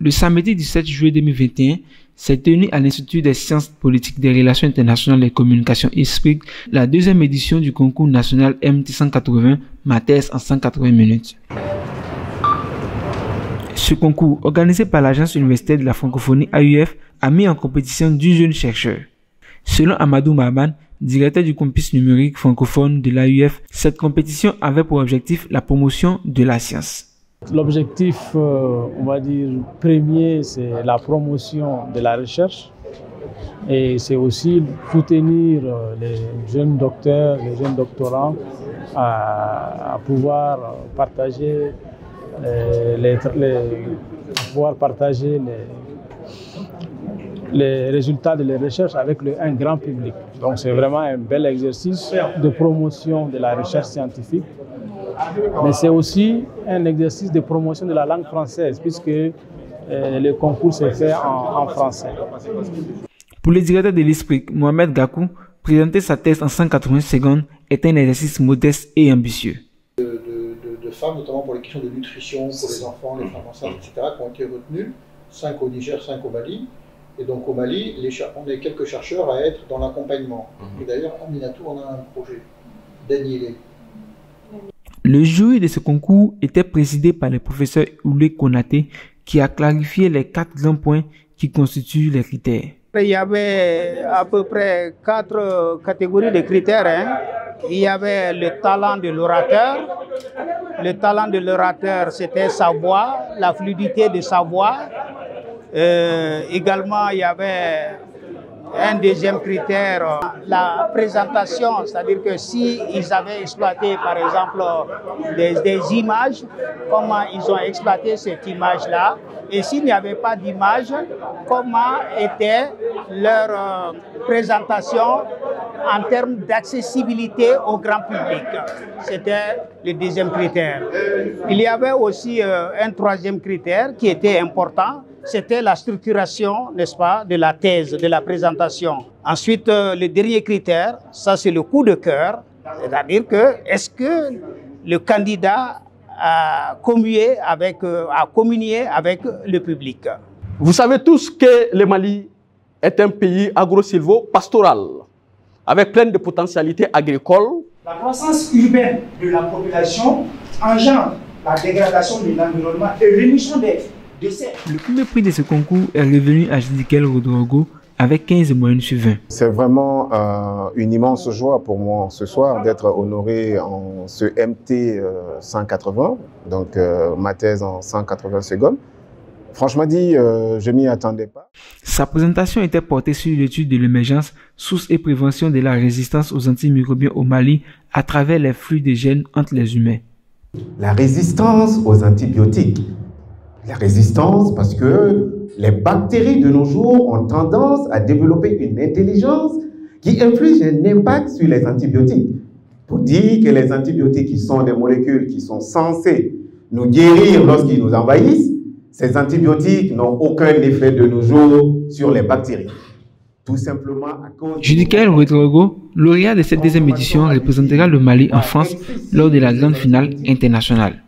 Le samedi 17 juillet 2021, s'est tenue à l'Institut des sciences politiques, des relations internationales et communications ISPRIC la deuxième édition du concours national MT 180 Mathèse en 180 minutes. Ce concours, organisé par l'Agence universitaire de la francophonie AUF, a mis en compétition 10 jeunes chercheurs. Selon Amadou Maban, directeur du campus numérique francophone de l'AUF, cette compétition avait pour objectif la promotion de la science. L'objectif, on va dire, premier, c'est la promotion de la recherche et c'est aussi soutenir les jeunes docteurs, les jeunes doctorants à pouvoir partager les résultats de leurs recherches avec un grand public. Donc c'est vraiment un bel exercice de promotion de la recherche scientifique. Mais c'est aussi un exercice de promotion de la langue française, puisque le concours s'est fait en français. Pour le directeur de l'ISPRIC, Mohamed Gakou, présenter sa thèse en 180 secondes est un exercice modeste et ambitieux. De femmes, notamment pour les questions de nutrition, pour les enfants, les femmes enceintes, etc., qui ont été retenues, 5 au Niger, 5 au Mali. Et donc au Mali, on est quelques chercheurs à être dans l'accompagnement. Et d'ailleurs, à Minatou, on a un projet d'annihiler. Le jury de ce concours était présidé par le professeur Oulé Konaté qui a clarifié les 4 grands points qui constituent les critères. Il y avait à peu près 4 catégories de critères. Il y avait le talent de l'orateur. Le talent de l'orateur, c'était sa voix, la fluidité de sa voix. Également, il y avait un deuxième critère, la présentation, c'est-à-dire que si ils avaient exploité par exemple des images, comment ils ont exploité cette image-là, et s'il n'y avait pas d'image, comment était leur présentation en termes d'accessibilité au grand public. C'était le deuxième critère. Il y avait aussi un troisième critère qui était important, c'était la structuration, n'est-ce pas, de la thèse, de la présentation. Ensuite, le dernier critère, ça c'est le coup de cœur, c'est-à-dire que est-ce que le candidat a communié avec le public. Vous savez tous que le Mali est un pays agro-silvo-pastoral, avec plein de potentialités agricoles. La croissance urbaine de la population engendre la dégradation de l'environnement et l'émission des décès. Le premier prix de ce concours est revenu à Judikel Rodrogo avec 15 de moyenne sur 20. C'est vraiment une immense joie pour moi ce soir d'être honoré en ce MT 180, donc ma thèse en 180 secondes. Franchement dit, je m'y attendais pas. Sa présentation était portée sur l'étude de l'émergence, source et prévention de la résistance aux antimicrobiens au Mali à travers les flux de gènes entre les humains. La résistance aux antibiotiques. La résistance parce que les bactéries de nos jours ont tendance à développer une intelligence qui inflige un impact sur les antibiotiques. Pour dire que les antibiotiques qui sont des molécules qui sont censées nous guérir lorsqu'ils nous envahissent, ces antibiotiques n'ont aucun effet de nos jours sur les bactéries. Tout simplement à cause... Judikel Rodrogo, lauréat de cette deuxième édition, représentera le Mali en France lors de la grande finale internationale.